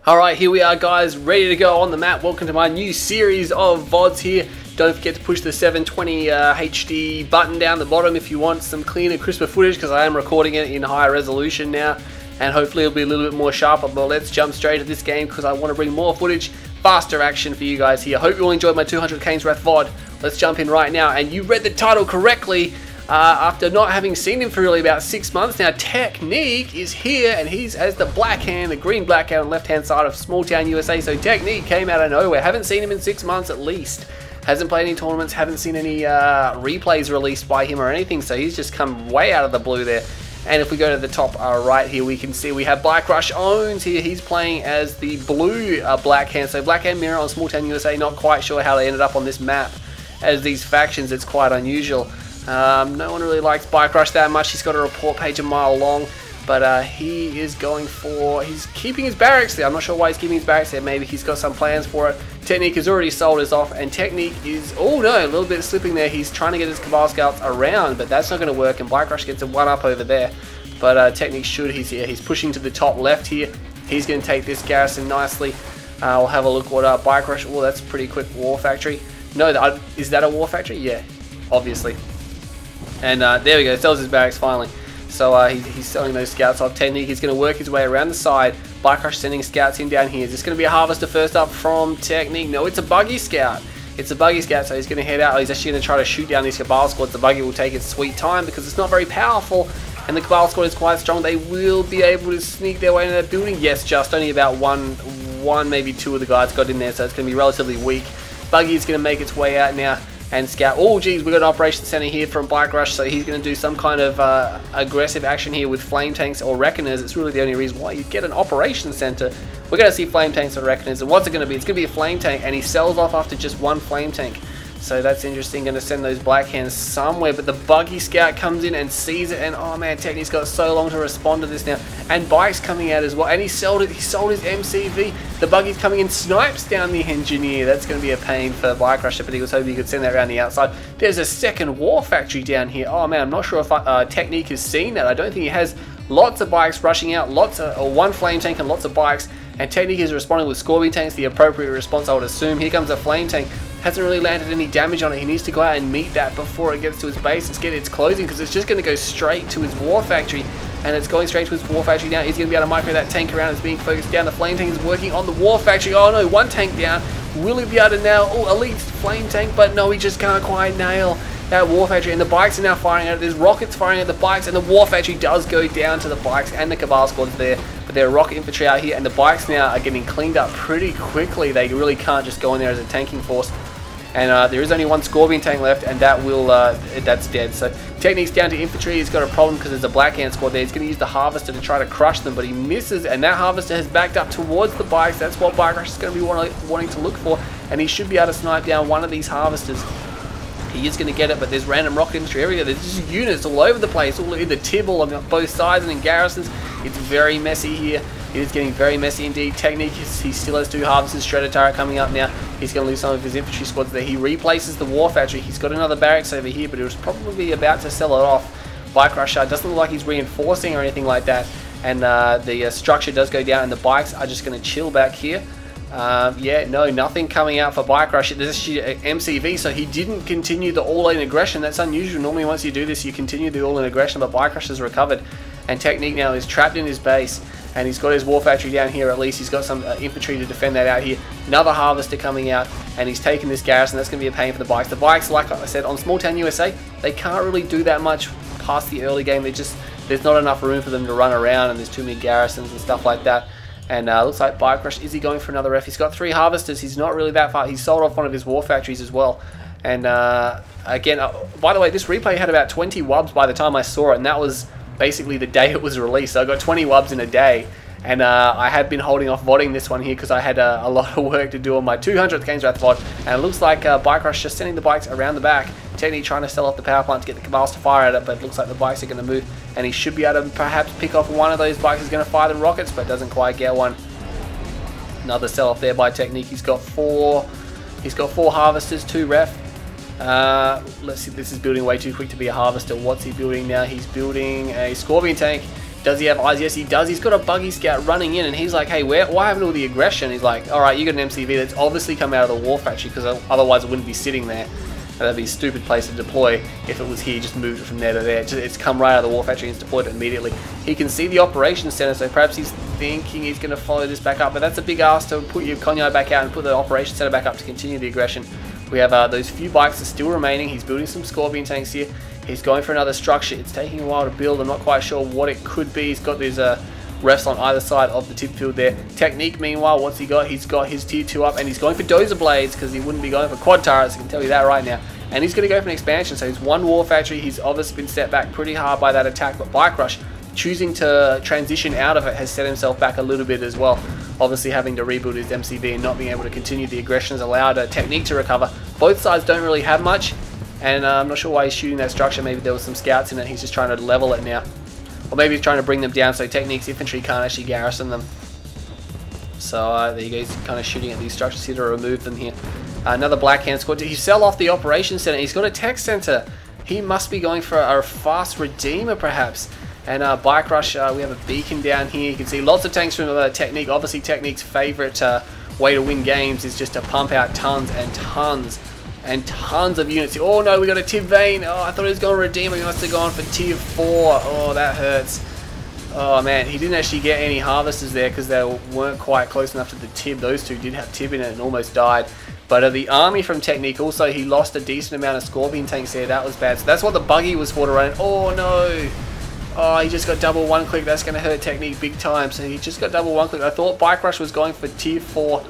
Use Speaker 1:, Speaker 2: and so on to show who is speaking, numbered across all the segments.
Speaker 1: Alright, here we are guys, ready to go on the map. Welcome to my new series of VODs here. Don't forget to push the 720 HD button down the bottom if you want some cleaner, crisper footage, because I am recording it in higher resolution now, and hopefully it'll be a little bit more sharper. But let's jump straight to this game because I want to bring more footage, faster action for you guys here. Hope you all enjoyed my 200 Kane's Wrath VOD. Let's jump in right now, and you read the title correctly. After not having seen him for really about 6 months now, Technique is here, and he's as the black hand, the green black hand on the left hand side of Small Town USA. So Technique came out of nowhere. Haven't seen him in 6 months at least. Hasn't played any tournaments, haven't seen any replays released by him or anything, so he's just come way out of the blue there. And if we go to the top right here, we can see we have bike-RUsh+ownz here. He's playing as the blue black hand, so black hand mirror on Small Town USA. Not quite sure how they ended up on this map as these factions. It's quite unusual. No one really likes bike-RUsh that much. He's got a report page a mile long, but he is going for, he's keeping his barracks there. I'm not sure why he's keeping his barracks there. Maybe he's got some plans for it. Technique has already sold his off, and Technique is, oh no, a little bit slipping there. He's trying to get his Cabal Scouts around, but that's not going to work, and bike-RUsh gets a 1-up over there. But Technique should, he's here. He's pushing to the top left here. He's going to take this garrison nicely. We'll have a look what bike-RUsh, oh, that's a pretty quick war factory. No, is that a war factory? Yeah, obviously. And there we go, sells his barracks finally. So he's selling those scouts off. Technique, he's going to work his way around the side. bike-RUsh sending scouts in down here. Is this going to be a harvester first up from Technique? No, it's a buggy scout. It's a buggy scout, so he's going to head out. He's actually going to try to shoot down these Cabal squads. The buggy will take its sweet time because it's not very powerful, and the Cabal squad is quite strong. They will be able to sneak their way into that building. Yes, just only about one, maybe two of the guys got in there, so it's going to be relatively weak. Buggy is going to make its way out now and scout. Oh geez, we've got an operation center here from bike-RUsh, so he's going to do some kind of aggressive action here with flame tanks or reckoners. It's really the only reason why you get an operation center. We're going to see flame tanks or reckoners, and what's it going to be? It's going to be a flame tank, and he sells off after just one flame tank. So that's interesting. Going to send those black hands somewhere, but the buggy scout comes in and sees it, and oh man, Technique's got so long to respond to this now. And Bike's coming out as well, and he sold it. He sold his MCV. The buggy's coming in, snipes down the engineer. That's going to be a pain for bike-RUsh, but he was hoping he could send that around the outside. There's a second war factory down here. Oh man, I'm not sure if Technique has seen that. I don't think he has. Lots of bikes rushing out, or one flame tank and lots of bikes, and Technique is responding with Scorpion tanks, the appropriate response I would assume. Here comes a flame tank. Hasn't really landed any damage on it. He needs to go out and meet that before it gets to his base and get its closing, because it's just going to go straight to his war factory, and it's going straight to his war factory now. He's going to be able to micro that tank around. It's being focused down. The flame tank is working on the war factory. Oh no, one tank down. Will he be able to nail? Oh, elite flame tank, but no, he just can't quite nail that war factory, and the bikes are now firing at it. There's rockets firing at the bikes, and the war factory does go down to the bikes and the Cabal squads there, but there are rocket infantry out here, and the bikes now are getting cleaned up pretty quickly. They really can't just go in there as a tanking force, and there is only one Scorpion tank left, and that will that's dead. So Technique's down to infantry. He's got a problem because there's a black hand squad there. He's going to use the harvester to try to crush them, but he misses, and that harvester has backed up towards the bikes. That's what bike-RUsh is going to be wanting to look for, and he should be able to snipe down one of these harvesters. He is going to get it, but there's random rocket infantry everywhere. There's just units all over the place, all in the Tibble on both sides and in garrisons. It's very messy here. It is getting very messy indeed. Technique, he still has two harvesters, shredder turret coming up now. He's going to lose some of his infantry squads there. He replaces the war factory. He's got another barracks over here, but he was probably about to sell it off. bike-RUsh doesn't look like he's reinforcing or anything like that, and the structure does go down, and the bikes are just going to chill back here. Yeah, no, nothing coming out for bike-RUsh. There's actually an MCV, so he didn't continue the all-in aggression. That's unusual. Normally once you do this, you continue the all-in aggression, but bike-RUsh has recovered, and Technique now is trapped in his base, and he's got his war factory down here at least. He's got some infantry to defend that out here. Another harvester coming out, and he's taking this garrison. That's going to be a pain for the bikes. The bikes, like I said, on Small Town USA, they can't really do that much past the early game. There's not enough room for them to run around, and there's too many garrisons and stuff like that. And looks like bike-RUsh, is he going for another F? He's got 3 harvesters. He's not really that far. He's sold off one of his war factories as well. And again, by the way, this replay had about 20 wubs by the time I saw it, and that was basically the day it was released. So I got 20 wubs in a day. And I had been holding off VODing this one here because I had a lot of work to do on my 200th Kane's Wrath VOD. And it looks like bike-RUsh just sending the bikes around the back. Technique trying to sell off the power plant to get the Cabals to fire at it, but it looks like the bikes are going to move. And he should be able to perhaps pick off one of those bikes. He's going to fire the rockets, but doesn't quite get one. Another sell off there by Technique. He's got four harvesters, 2 ref. Let's see, this is building way too quick to be a harvester. What's he building now? He's building a Scorpion tank. Does he have eyes? Yes, he does. He's got a buggy scout running in, and he's like, hey, why haven't all the aggression? He's like, all right, you got an MCV that's obviously come out of the war factory, because otherwise it wouldn't be sitting there. That'd be a stupid place to deploy if it was here. Just moved it from there to there. It's come right out of the war factory and it's deployed it immediately. He can see the operations center, so perhaps he's thinking he's going to follow this back up, but that's a big ask to put your Conyo back out and put the operations center back up to continue the aggression. We have those few bikes are still remaining. He's building some Scorpion tanks here. He's going for another structure. It's taking a while to build. I'm not quite sure what it could be. He's got these refs on either side of the tip field there. Technique, meanwhile, what's he got? He's got his tier 2 up, and he's going for dozer blades because he wouldn't be going for quad turrets. I can tell you that right now. And he's going to go for an expansion. So he's one war factory. He's obviously been set back pretty hard by that attack, but bike-RUsh, choosing to transition out of it, has set himself back a little bit as well. Obviously having to rebuild his MCV and not being able to continue the aggression has allowed a technique to recover. Both sides don't really have much, and I'm not sure why he's shooting that structure. Maybe there was some scouts in it. He's just trying to level it now. Or maybe he's trying to bring them down so technique's infantry can't actually garrison them. So there you go, he's kind of shooting at these structures here to remove them here. Another black hand squad. Did he sell off the operations center? He's got a tech center. He must be going for a fast redeemer perhaps. And bike-RUsh, we have a beacon down here. You can see lots of tanks from Technique. Obviously Technique's favorite way to win games is just to pump out tons and tons and tons of units. Oh no, we got a Tib Vane. Oh, I thought he was going to redeem. He must have gone for tier 4. Oh, that hurts. Oh man, he didn't actually get any harvesters there because they weren't quite close enough to the Tib. Those two did have Tib in it and almost died. But the army from Technique also, he lost a decent amount of Scorpion tanks there. That was bad. So that's what the buggy was for to run. Oh no. Oh, he just got double one click. That's going to hurt Technique big time. So he just got double one click. I thought bike-RUsh was going for tier 4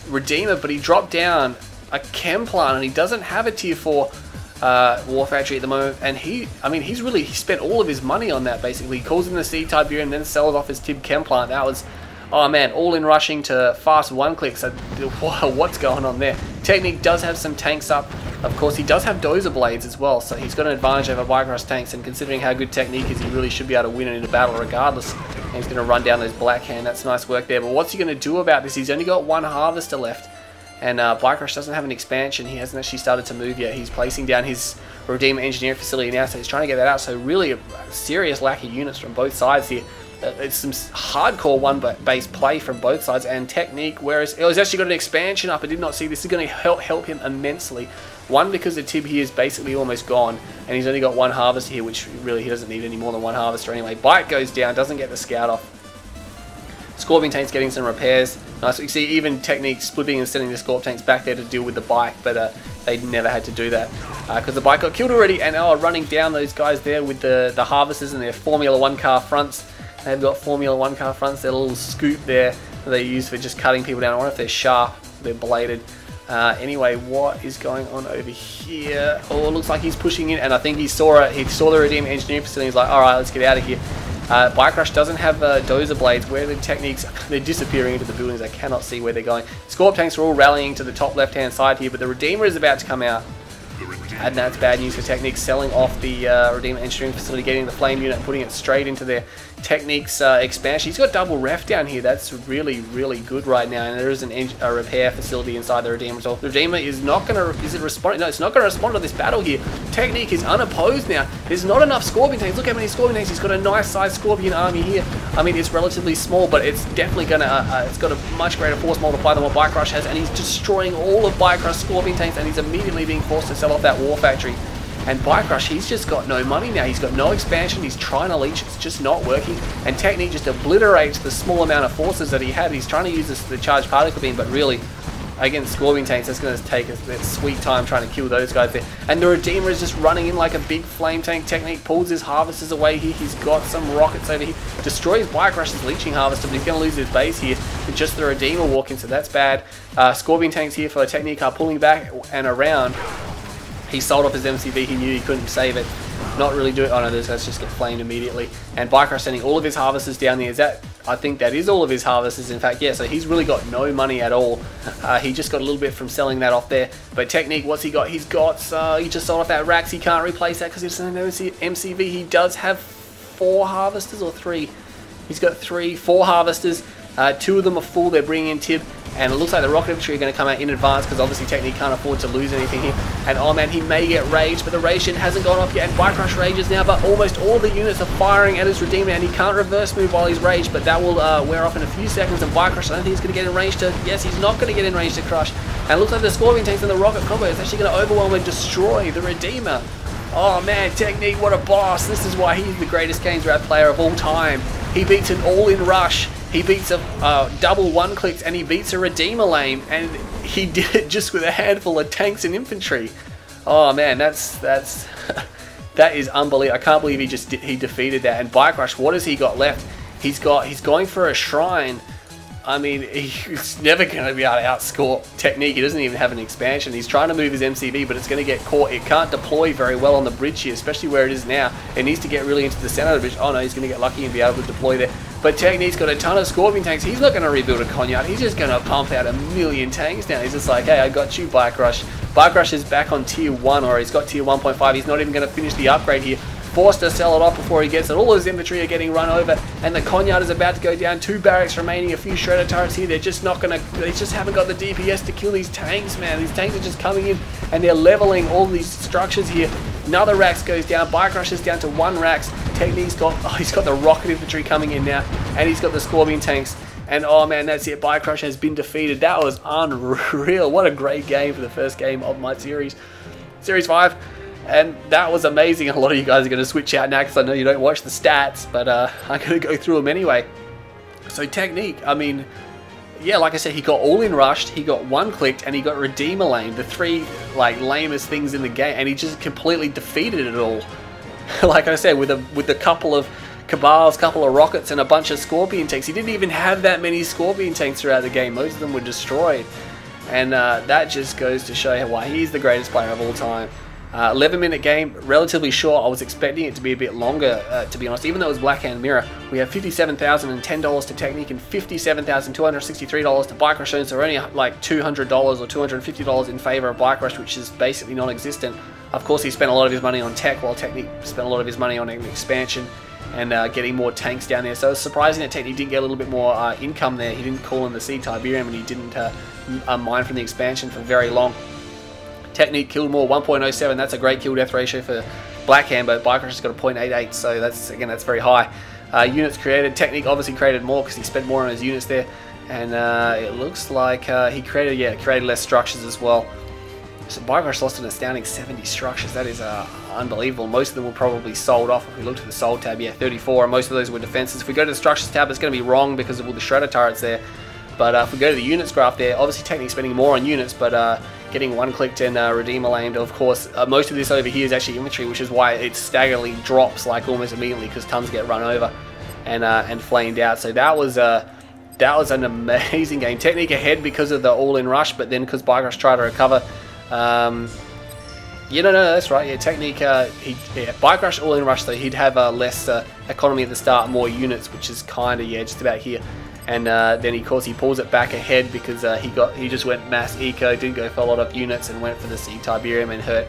Speaker 1: Redeemer, but he dropped down a Chem plant and he doesn't have a tier 4 War Factory at the moment. And he spent all of his money on that basically. He calls in the C-Type and then sells off his Tib Chem plant. That was, oh man, all in rushing to fast one click. So what's going on there? Technique does have some tanks up. Of course, he does have dozer blades as well, so he's got an advantage over bike-RUsh tanks, and considering how good Technique is, he really should be able to win it in a battle regardless. And he's going to run down those black hand. That's nice work there. But what's he going to do about this? He's only got one harvester left, and bike-RUsh doesn't have an expansion. He hasn't actually started to move yet. He's placing down his Redeemer Engineering facility now, so he's trying to get that out. So really a serious lack of units from both sides here. It's some hardcore one-base play from both sides, and Technique, whereas he's actually got an expansion up. I did not see this. Is going to help him immensely. One, because the Tib here is basically almost gone, and he's only got one harvester here, which really he doesn't need any more than one harvester anyway. Bike goes down, doesn't get the scout off. Scorpion tank's getting some repairs. Nice. You see even Technique splitting and sending the Scorp tanks back there to deal with the bike, but they never had to do that because the bike got killed already. And running down those guys there with the harvesters and their Formula 1 car fronts. They've got Formula 1 car fronts, their little scoop there that they use for just cutting people down. I wonder if they're sharp, they're bladed. Anyway, what is going on over here? Oh, it looks like he's pushing in, and I think he saw the Redeemer Engineering facility. He's like, alright, let's get out of here. bike-RUsh doesn't have dozer blades. Where the Techniques, they're disappearing into the buildings. I cannot see where they're going. Scorp tanks are all rallying to the top left-hand side here, but the Redeemer is about to come out. And that's bad news for Techniques, selling off the Redeemer Engineering facility, getting the flame unit and putting it straight into their Techniques expansion. He's got double ref down here. That's really, really good right now. And there is a repair facility inside the Redeemer as well. The Redeemer is not going to, is it responding? No, it's not going to respond to this battle here. Technique is unopposed now. There's not enough Scorpion tanks. Look how many Scorpion tanks. He's got a nice sized Scorpion army here. I mean, it's relatively small, but it's definitely going to, it's got a much greater force multiplier than what bike-RUsh has. And he's destroying all of bike-RUsh Scorpion tanks, and he's immediately being forced to sell off that War Factory. And bike-RUsh, he's just got no money now. He's got no expansion. He's trying to leech. It's just not working. And Technique just obliterates the small amount of forces that he had. He's trying to use the charged particle beam, but really, against Scorpion tanks, that's going to take a sweet time trying to kill those guys there. And the Redeemer is just running in like a big flame tank. Technique pulls his harvesters away here. He's got some rockets over here. Destroys bike-RUsh's leeching harvester, but he's going to lose his base here with just the Redeemer walking, so that's bad. Scorpion tanks here for Technique are pulling back and around. He sold off his MCV, he knew he couldn't save it. Not really do it. Oh no, those guys just get flamed immediately. And bike-RUsh sending all of his harvesters down there. Is that, I think that is all of his harvesters, in fact, yeah, so he's really got no money at all. He just got a little bit from selling that off there. But Technique, what's he got? He's got, he just sold off that Rax. He can't replace that because it's an MCV. He does have 4 harvesters or 3. He's got 4 harvesters. 2 of them are full. They're bringing in Tib. And it looks like the rocket infantry are going to come out in advance because obviously Technique can't afford to lose anything here. And oh man, he may get raged, but the rage gen hasn't gone off yet. And bike-RUsh rages now, but almost all the units are firing at his Redeemer, and he can't reverse move while he's raged, but that will wear off in a few seconds. And bike-RUsh, I don't think he's going to get in range to... Yes, he's not going to get in range to crush. And it looks like the Scorpion tanks and the rocket combo is actually going to overwhelm and destroy the Redeemer. Oh man, Technique, what a boss. This is why he's the greatest Kane's Wrath player of all time. He beats an all-in rush. He beats a double one-clicks, and he beats a Redeemer lane, and he did it just with a handful of tanks and infantry. Oh man, that's that is unbelievable. I can't believe he defeated that. And bike-RUsh, what has he got left? He's going for a shrine. I mean, he's never going to be able to outscore Technique. He doesn't even have an expansion. He's trying to move his MCV, but it's going to get caught. It can't deploy very well on the bridge here, especially where it is now. It needs to get really into the center of the bridge. Oh no, he's going to get lucky and be able to deploy there. But Technique's got a ton of Scorpion tanks. He's not going to rebuild a Conyard. He's just going to pump out 1,000,000 tanks now. He's just like, hey, I got you, bike-RUsh. bike-RUsh is back on tier 1, or he's got tier 1.5. He's not even going to finish the upgrade here. Forced to sell it off before he gets it. All his infantry are getting run over, and the Conyard is about to go down. 2 barracks remaining, a few shredder turrets here. They're just not gonna. They just haven't got the DPS to kill these tanks, man. These tanks are just coming in, and they're leveling all these structures here. Another Rax goes down. bike-RUsh is down to 1 Rax. Technique's got. Oh, he's got the rocket infantry coming in now, and he's got the Scorpion tanks. And oh man, that's it. bike-RUsh has been defeated. That was unreal. What a great game for the first game of my series, Series 5. And that was amazing. A lot of you guys are going to switch out now because I know you don't watch the stats, but I'm going to go through them anyway. So Technique, I mean, yeah, like I said, he got all-in rushed, he got one-clicked, and he got Redeemer lane, the 3 like lamest things in the game, and he just completely defeated it all. Like I said, with a couple of Cabals, couple of rockets, and a bunch of Scorpion tanks. He didn't even have that many Scorpion tanks throughout the game. Most of them were destroyed, and that just goes to show why he's the greatest player of all time. 11-minute game, relatively short. I was expecting it to be a bit longer, to be honest. Even though it was Black Hand Mirror, we have $57,010 to Technique and $57,263 to bike-RUsh+ownz. So we're only like $200 or $250 in favor of bike-RUsh, which is basically non-existent. Of course, he spent a lot of his money on tech, while Technique spent a lot of his money on an expansion and getting more tanks down there. So it's surprising that Technique didn't get a little bit more income there. He didn't call in the Sea Tiberium, and he didn't mine from the expansion for very long. Technique killed more, 1.07. That's a great kill death ratio for Black Hand, but bike-RUsh has got a 0.88, so that's very high. Units created, Technique obviously created more because he spent more on his units there, and it looks like he created less structures as well. So bike-RUsh lost an astounding 70 structures. That is unbelievable. Most of them were probably sold off. If we look at the sold tab, yeah, 34, and most of those were defenses. If we go to the structures tab, it's going to be wrong because of all the shredder turrets there. But if we go to the units graph there, obviously Technique spending more on units, but getting one-clicked and Redeemer lamed. Of course, most of this over here is actually infantry, which is why it staggerly drops like almost immediately because tons get run over and flamed out. So that was an amazing game. Technique ahead because of the all-in rush, but then because bike-RUsh tried to recover. Yeah, no, that's right. Yeah, Technique. bike-RUsh all-in rush, though he'd have less economy at the start, more units, which is kind of just about here. And then of course he pulls it back ahead because he just went mass eco, didn't go for a lot of units, and went for the Sea Tiberium and hurt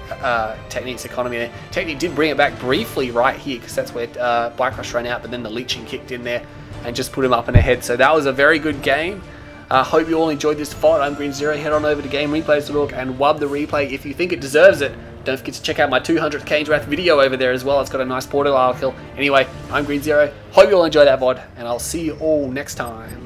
Speaker 1: Technique's economy there. Technique did bring it back briefly right here because that's where bike-RUsh ran out, but then the leeching kicked in there and just put him up and ahead. So that was a very good game. Hope you all enjoyed this fight. I'm Green Zero. Head on over to GameReplays.org and wub the replay if you think it deserves it. Don't forget to check out my 200th Kane's Wrath video over there as well. It's got a nice portal I'll kill. Anyway, I'm Green Zero. Hope you all enjoy that VOD, and I'll see you all next time.